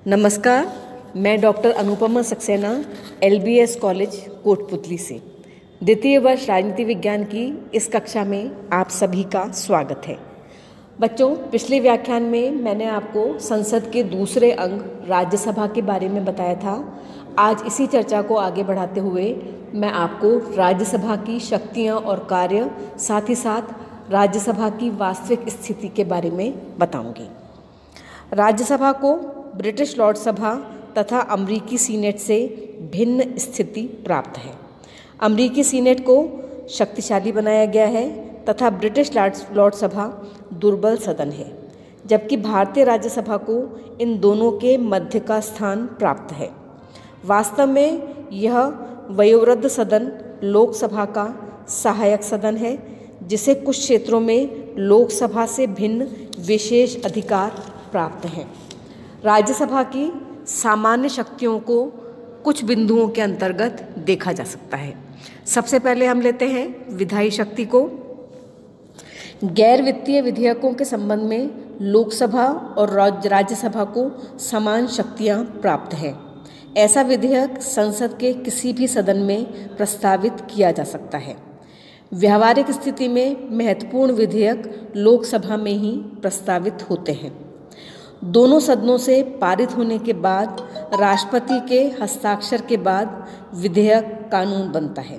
नमस्कार, मैं doctor Anupama Saxena LBS college Kotputli से द्वितीय वर्ष राजनीति विज्ञान की इस कक्षा में आप सभी का स्वागत है। बच्चों, पिछले व्याख्यान में मैंने आपको संसद के दूसरे अंग राज्यसभा के बारे में बताया था। आज इसी चर्चा को आगे बढ़ाते हुए मैं आपको राज्यसभा की शक्तियाँ और कार्य, साथ ही साथ राज्यसभा की वास्तविक स्थिति के बारे में बताऊँगी। राज्यसभा को ब्रिटिश लॉर्ड सभा तथा अमरीकी सीनेट से भिन्न स्थिति प्राप्त है। अमरीकी सीनेट को शक्तिशाली बनाया गया है तथा ब्रिटिश लॉर्ड सभा दुर्बल सदन है, जबकि भारतीय राज्यसभा को इन दोनों के मध्य का स्थान प्राप्त है। वास्तव में यह वयोवृद्ध सदन लोकसभा का सहायक सदन है, जिसे कुछ क्षेत्रों में लोकसभा से भिन्न विशेष अधिकार प्राप्त हैं। राज्यसभा की सामान्य शक्तियों को कुछ बिंदुओं के अंतर्गत देखा जा सकता है। सबसे पहले हम लेते हैं विधायी शक्ति को। गैर वित्तीय विधेयकों के संबंध में लोकसभा और राज्यसभा को समान शक्तियां प्राप्त हैं। ऐसा विधेयक संसद के किसी भी सदन में प्रस्तावित किया जा सकता है। व्यावहारिक स्थिति में महत्वपूर्ण विधेयक लोकसभा में ही प्रस्तावित होते हैं। दोनों सदनों से पारित होने के बाद राष्ट्रपति के हस्ताक्षर के बाद विधेयक कानून बनता है।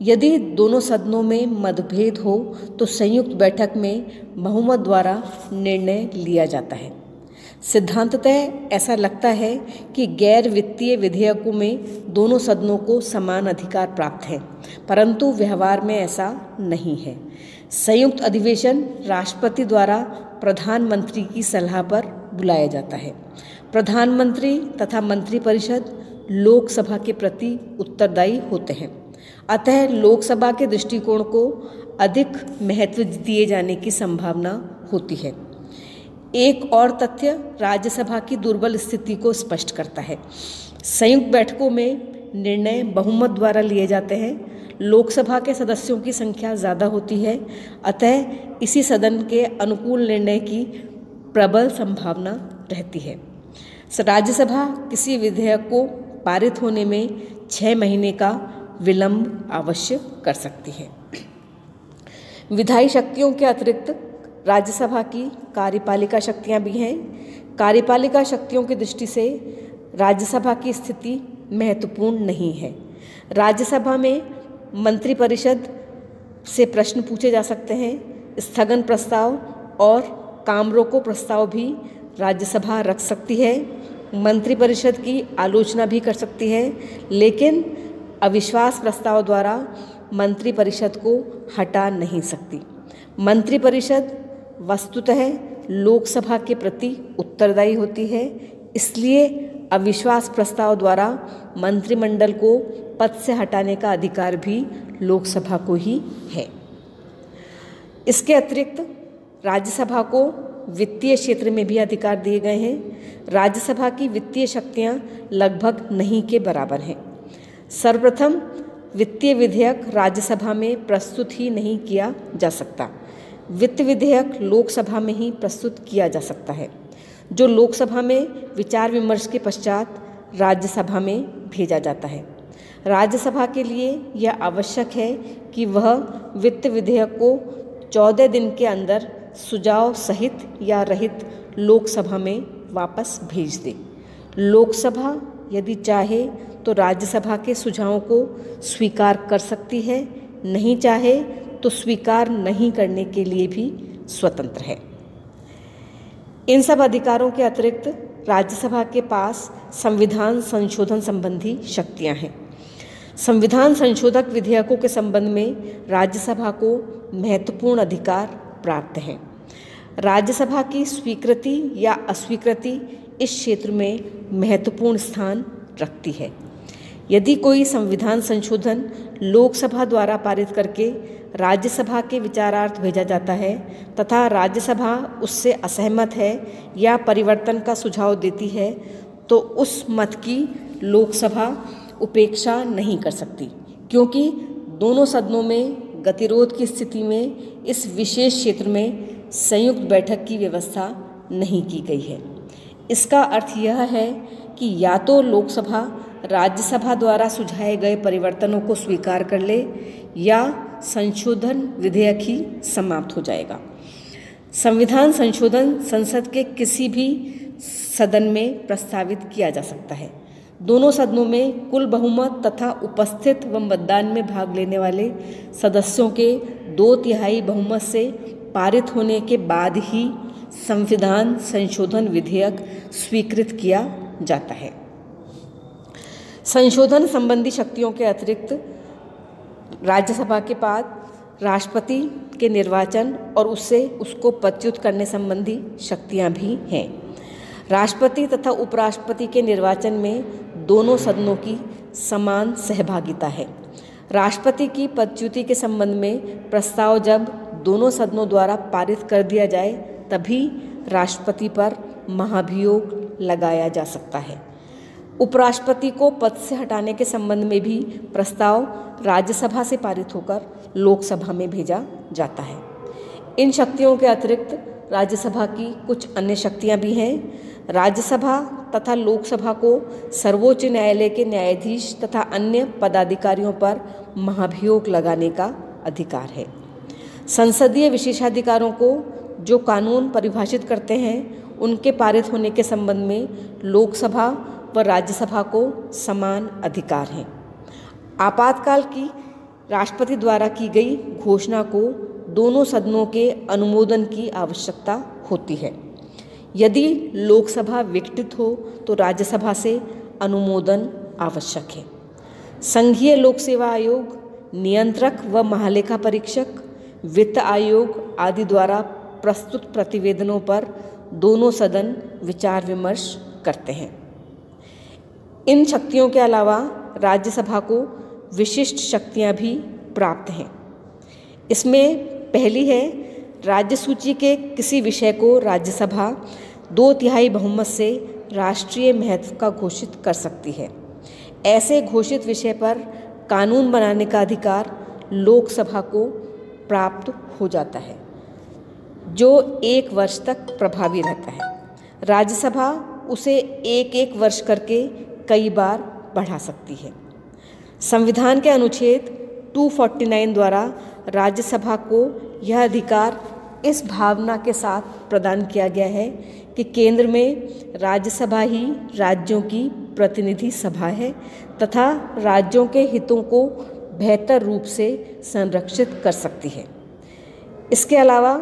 यदि दोनों सदनों में मतभेद हो तो संयुक्त बैठक में बहुमत द्वारा निर्णय लिया जाता है। सिद्धांततः ऐसा लगता है कि गैर वित्तीय विधेयकों में दोनों सदनों को समान अधिकार प्राप्त हैं, परंतु व्यवहार में ऐसा नहीं है। संयुक्त अधिवेशन राष्ट्रपति द्वारा प्रधानमंत्री की सलाह पर बुलाया जाता है। प्रधानमंत्री तथा मंत्रिपरिषद लोकसभा के प्रति उत्तरदायी होते हैं, अतः लोकसभा के दृष्टिकोण को अधिक महत्व दिए जाने की संभावना होती है। एक और तथ्य राज्यसभा की दुर्बल स्थिति को स्पष्ट करता है। संयुक्त बैठकों में निर्णय बहुमत द्वारा लिए जाते हैं। लोकसभा के सदस्यों की संख्या ज़्यादा होती है, अतः इसी सदन के अनुकूल निर्णय की प्रबल संभावना रहती है। राज्यसभा किसी विधेयक को पारित होने में 6 महीने का विलंब अवश्य कर सकती है। विधायी शक्तियों के अतिरिक्त राज्यसभा की कार्यपालिका शक्तियाँ भी हैं। कार्यपालिका शक्तियों की दृष्टि से राज्यसभा की स्थिति महत्वपूर्ण नहीं है। राज्यसभा में मंत्रिपरिषद से प्रश्न पूछे जा सकते हैं। स्थगन प्रस्ताव और काम रोको प्रस्ताव भी राज्यसभा रख सकती है। मंत्रिपरिषद की आलोचना भी कर सकती है, लेकिन अविश्वास प्रस्ताव द्वारा मंत्रिपरिषद को हटा नहीं सकती। मंत्रिपरिषद वस्तुतः लोकसभा के प्रति उत्तरदायी होती है, इसलिए अविश्वास प्रस्ताव द्वारा मंत्रिमंडल को पद से हटाने का अधिकार भी लोकसभा को ही है। इसके अतिरिक्त राज्यसभा को वित्तीय क्षेत्र में भी अधिकार दिए गए हैं। राज्यसभा की वित्तीय शक्तियां लगभग नहीं के बराबर हैं। सर्वप्रथम, वित्तीय विधेयक राज्यसभा में प्रस्तुत ही नहीं किया जा सकता। वित्त विधेयक लोकसभा में ही प्रस्तुत किया जा सकता है, जो लोकसभा में विचार विमर्श के पश्चात राज्यसभा में भेजा जाता है। राज्यसभा के लिए यह आवश्यक है कि वह वित्त विधेयक को 14 दिन के अंदर सुझाव सहित या रहित लोकसभा में वापस भेज दे। लोकसभा यदि चाहे तो राज्यसभा के सुझावों को स्वीकार कर सकती है, नहीं चाहे तो स्वीकार नहीं करने के लिए भी स्वतंत्र है। इन सब अधिकारों के अतिरिक्त राज्यसभा के पास संविधान संशोधन संबंधी शक्तियां हैं। संविधान संशोधक विधेयकों के संबंध में राज्यसभा को महत्वपूर्ण अधिकार प्राप्त हैं। राज्यसभा की स्वीकृति या अस्वीकृति इस क्षेत्र में महत्वपूर्ण स्थान रखती है। यदि कोई संविधान संशोधन लोकसभा द्वारा पारित करके राज्यसभा के विचारार्थ भेजा जाता है तथा राज्यसभा उससे असहमत है या परिवर्तन का सुझाव देती है, तो उस मत की लोकसभा उपेक्षा नहीं कर सकती, क्योंकि दोनों सदनों में गतिरोध की स्थिति में इस विशेष क्षेत्र में संयुक्त बैठक की व्यवस्था नहीं की गई है। इसका अर्थ यह है कि या तो लोकसभा राज्यसभा द्वारा सुझाए गए परिवर्तनों को स्वीकार कर ले या संशोधन विधेयक ही समाप्त हो जाएगा। संविधान संशोधन संसद के किसी भी सदन में प्रस्तावित किया जा सकता है। दोनों सदनों में कुल बहुमत तथा उपस्थित व मतदान में भाग लेने वाले सदस्यों के 2/3 बहुमत से पारित होने के बाद ही संविधान संशोधन विधेयक स्वीकृत किया जाता है। संशोधन संबंधी शक्तियों के अतिरिक्त राज्यसभा के बाद राष्ट्रपति के निर्वाचन और उसको पदच्युत करने संबंधी शक्तियां भी हैं। राष्ट्रपति तथा उपराष्ट्रपति के निर्वाचन में दोनों सदनों की समान सहभागिता है। राष्ट्रपति की पदच्युति के संबंध में प्रस्ताव जब दोनों सदनों द्वारा पारित कर दिया जाए तभी राष्ट्रपति पर महाभियोग लगाया जा सकता है। उपराष्ट्रपति को पद से हटाने के संबंध में भी प्रस्ताव राज्यसभा से पारित होकर लोकसभा में भेजा जाता है। इन शक्तियों के अतिरिक्त राज्यसभा की कुछ अन्य शक्तियां भी हैं। राज्यसभा तथा लोकसभा को सर्वोच्च न्यायालय के न्यायाधीश तथा अन्य पदाधिकारियों पर महाभियोग लगाने का अधिकार है। संसदीय विशेषाधिकारों को जो कानून परिभाषित करते हैं उनके पारित होने के संबंध में लोकसभा व राज्यसभा को समान अधिकार हैं। आपातकाल की राष्ट्रपति द्वारा की गई घोषणा को दोनों सदनों के अनुमोदन की आवश्यकता होती है। यदि लोकसभा विघटित हो तो राज्यसभा से अनुमोदन आवश्यक है। संघीय लोक सेवा आयोग, नियंत्रक व महालेखा परीक्षक, वित्त आयोग आदि द्वारा प्रस्तुत प्रतिवेदनों पर दोनों सदन विचार विमर्श करते हैं। इन शक्तियों के अलावा राज्यसभा को विशिष्ट शक्तियां भी प्राप्त हैं। इसमें पहली है, राज्य सूची के किसी विषय को राज्यसभा 2/3 बहुमत से राष्ट्रीय महत्व का घोषित कर सकती है। ऐसे घोषित विषय पर कानून बनाने का अधिकार लोकसभा को प्राप्त हो जाता है, जो 1 वर्ष तक प्रभावी रहता है। राज्यसभा उसे 1-1 वर्ष करके कई बार बढ़ा सकती है। संविधान के अनुच्छेद 249 द्वारा राज्यसभा को यह अधिकार इस भावना के साथ प्रदान किया गया है कि केंद्र में राज्यसभा ही राज्यों की प्रतिनिधि सभा है तथा राज्यों के हितों को बेहतर रूप से संरक्षित कर सकती है। इसके अलावा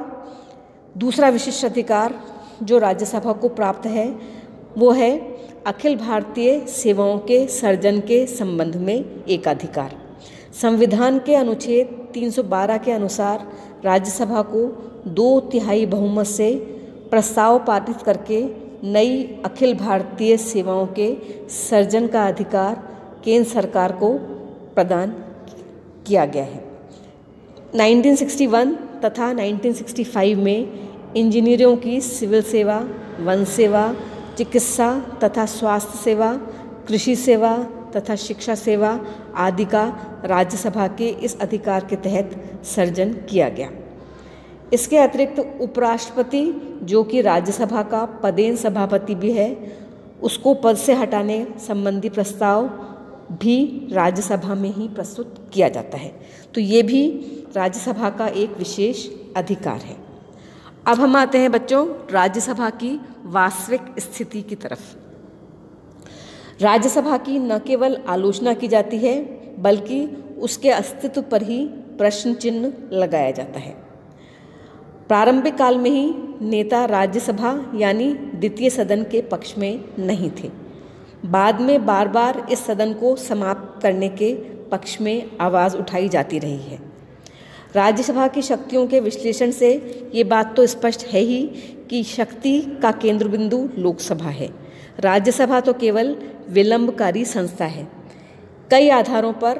दूसरा विशिष्ट अधिकार जो राज्यसभा को प्राप्त है वो है अखिल भारतीय सेवाओं के सर्जन के संबंध में एकाधिकार। संविधान के अनुच्छेद 312 के अनुसार राज्यसभा को 2/3 बहुमत से प्रस्ताव पारित करके नई अखिल भारतीय सेवाओं के सर्जन का अधिकार केंद्र सरकार को प्रदान किया गया है। 1961 तथा 1965 में इंजीनियरों की सिविल सेवा, वन सेवा, चिकित्सा तथा स्वास्थ्य सेवा, कृषि सेवा तथा शिक्षा सेवा आदि का राज्यसभा के इस अधिकार के तहत सर्जन किया गया। इसके अतिरिक्त उपराष्ट्रपति जो कि राज्यसभा का पदेन सभापति भी है, उसको पद से हटाने संबंधी प्रस्ताव भी राज्यसभा में ही प्रस्तुत किया जाता है। तो ये भी राज्यसभा का एक विशेष अधिकार है। अब हम आते हैं बच्चों राज्यसभा की वास्तविक स्थिति की तरफ। राज्यसभा की न केवल आलोचना की जाती है बल्कि उसके अस्तित्व पर ही प्रश्न चिन्ह लगाया जाता है। प्रारंभिक काल में ही नेता राज्यसभा यानी द्वितीय सदन के पक्ष में नहीं थे। बाद में बार बार इस सदन को समाप्त करने के पक्ष में आवाज़ उठाई जाती रही है। राज्यसभा की शक्तियों के विश्लेषण से ये बात तो स्पष्ट है ही कि शक्ति का केंद्र बिंदु लोकसभा है। राज्यसभा तो केवल विलंबकारी संस्था है। कई आधारों पर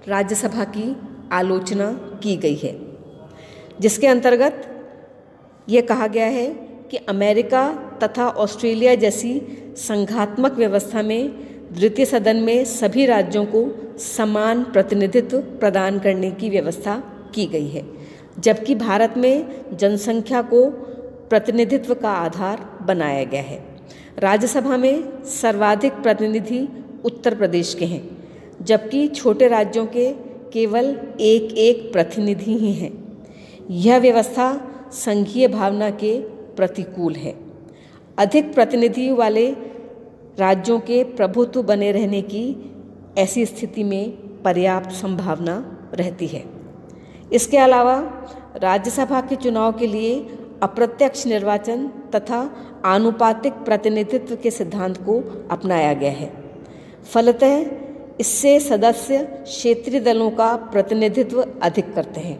राज्यसभा की आलोचना की गई है, जिसके अंतर्गत ये कहा गया है कि अमेरिका तथा ऑस्ट्रेलिया जैसी संघात्मक व्यवस्था में द्वितीय सदन में सभी राज्यों को समान प्रतिनिधित्व प्रदान करने की व्यवस्था की गई है, जबकि भारत में जनसंख्या को प्रतिनिधित्व का आधार बनाया गया है। राज्यसभा में सर्वाधिक प्रतिनिधि उत्तर प्रदेश के हैं, जबकि छोटे राज्यों के केवल एक एक प्रतिनिधि ही हैं। यह व्यवस्था संघीय भावना के प्रतिकूल है। अधिक प्रतिनिधि वाले राज्यों के प्रभुत्व बने रहने की ऐसी स्थिति में पर्याप्त संभावना रहती है। इसके अलावा राज्यसभा के चुनाव के लिए अप्रत्यक्ष निर्वाचन तथा आनुपातिक प्रतिनिधित्व के सिद्धांत को अपनाया गया है। फलतः इससे सदस्य क्षेत्रीय दलों का प्रतिनिधित्व अधिक करते हैं।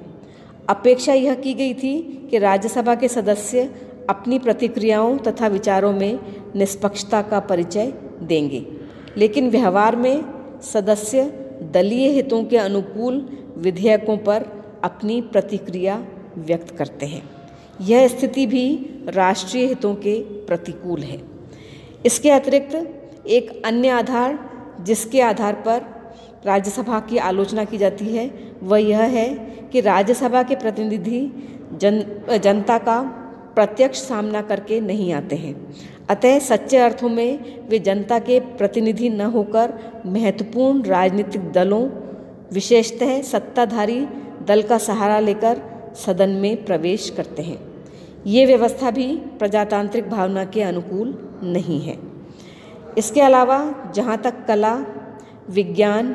अपेक्षा यह की गई थी कि राज्यसभा के सदस्य अपनी प्रतिक्रियाओं तथा विचारों में निष्पक्षता का परिचय देंगे, लेकिन व्यवहार में सदस्य दलीय हितों के अनुकूल विधेयकों पर अपनी प्रतिक्रिया व्यक्त करते हैं। यह स्थिति भी राष्ट्रीय हितों के प्रतिकूल है। इसके अतिरिक्त एक अन्य आधार जिसके आधार पर राज्यसभा की आलोचना की जाती है वह यह है कि राज्यसभा के प्रतिनिधि जनता का प्रत्यक्ष सामना करके नहीं आते हैं। अतः सच्चे अर्थों में वे जनता के प्रतिनिधि न होकर महत्वपूर्ण राजनीतिक दलों, विशेषतः सत्ताधारी दल का सहारा लेकर सदन में प्रवेश करते हैं। ये व्यवस्था भी प्रजातांत्रिक भावना के अनुकूल नहीं है। इसके अलावा जहाँ तक कला, विज्ञान,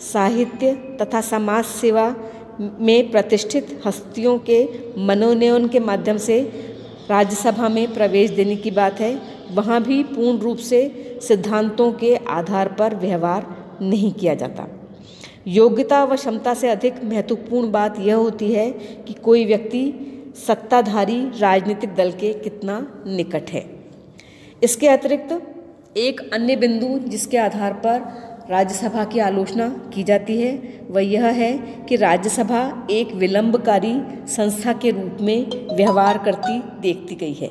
साहित्य तथा समाज सेवा में प्रतिष्ठित हस्तियों के मनोनयन के माध्यम से राज्यसभा में प्रवेश देने की बात है, वहाँ भी पूर्ण रूप से सिद्धांतों के आधार पर व्यवहार नहीं किया जाता। योग्यता व क्षमता से अधिक महत्वपूर्ण बात यह होती है कि कोई व्यक्ति सत्ताधारी राजनीतिक दल के कितना निकट है। इसके अतिरिक्त एक अन्य बिंदु जिसके आधार पर राज्यसभा की आलोचना की जाती है वह यह है कि राज्यसभा एक विलंबकारी संस्था के रूप में व्यवहार करती देखती गई है।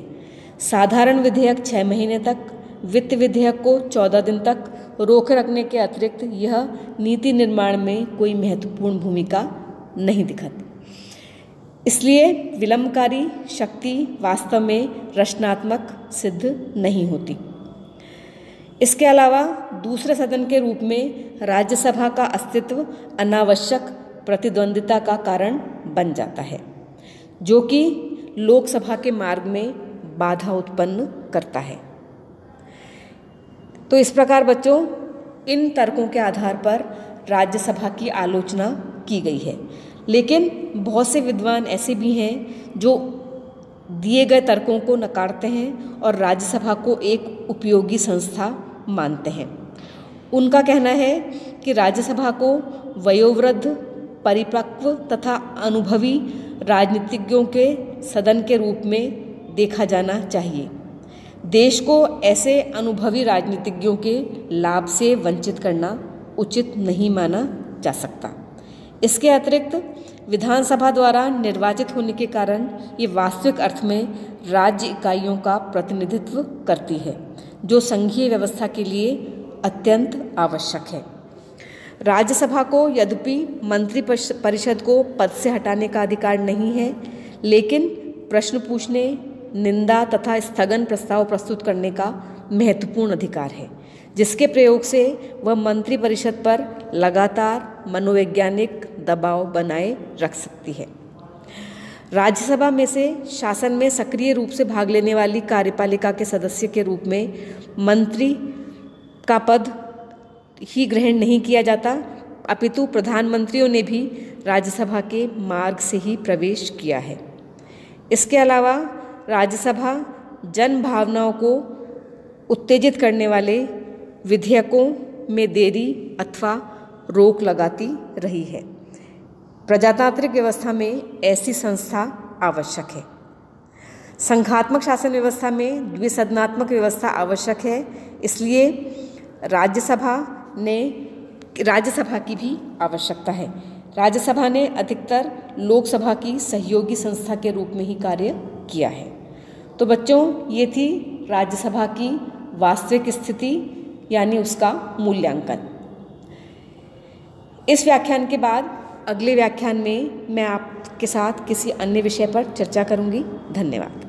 साधारण विधेयक 6 महीने तक, वित्त विधेयक को 14 दिन तक रोके रखने के अतिरिक्त यह नीति निर्माण में कोई महत्वपूर्ण भूमिका नहीं दिखाती। इसलिए विलंबकारी शक्ति वास्तव में रचनात्मक सिद्ध नहीं होती। इसके अलावा दूसरे सदन के रूप में राज्यसभा का अस्तित्व अनावश्यक प्रतिद्वंदिता का कारण बन जाता है, जो कि लोकसभा के मार्ग में बाधा उत्पन्न करता है। तो इस प्रकार बच्चों, इन तर्कों के आधार पर राज्यसभा की आलोचना की गई है। लेकिन बहुत से विद्वान ऐसे भी हैं जो दिए गए तर्कों को नकारते हैं और राज्यसभा को एक उपयोगी संस्था मानते हैं। उनका कहना है कि राज्यसभा को वयोवृद्ध, परिपक्व तथा अनुभवी राजनीतिज्ञों के सदन के रूप में देखा जाना चाहिए। देश को ऐसे अनुभवी राजनीतिज्ञों के लाभ से वंचित करना उचित नहीं माना जा सकता। इसके अतिरिक्त विधानसभा द्वारा निर्वाचित होने के कारण ये वास्तविक अर्थ में राज्य इकाइयों का प्रतिनिधित्व करती है, जो संघीय व्यवस्था के लिए अत्यंत आवश्यक है। राज्यसभा को यद्यपि मंत्री परिषद को पद से हटाने का अधिकार नहीं है, लेकिन प्रश्न पूछने, निंदा तथा स्थगन प्रस्ताव प्रस्तुत करने का महत्वपूर्ण अधिकार है, जिसके प्रयोग से वह मंत्री परिषद पर लगातार मनोवैज्ञानिक दबाव बनाए रख सकती है। राज्यसभा में से शासन में सक्रिय रूप से भाग लेने वाली कार्यपालिका के सदस्य के रूप में मंत्री का पद ही ग्रहण नहीं किया जाता, अपितु प्रधानमंत्रियों ने भी राज्यसभा के मार्ग से ही प्रवेश किया है। इसके अलावा राज्यसभा जन भावनाओं को उत्तेजित करने वाले विधेयकों में देरी अथवा रोक लगाती रही है। प्रजातांत्रिक व्यवस्था में ऐसी संस्था आवश्यक है। संघात्मक शासन व्यवस्था में द्विसदनात्मक व्यवस्था आवश्यक है। इसलिए राज्यसभा की भी आवश्यकता है। राज्यसभा ने अधिकतर लोकसभा की सहयोगी संस्था के रूप में ही कार्य किया है। तो बच्चों, ये थी राज्यसभा की वास्तविक स्थिति यानी उसका मूल्यांकन। इस व्याख्यान के बाद अगले व्याख्यान में मैं आपके साथ किसी अन्य विषय पर चर्चा करूंगी। धन्यवाद।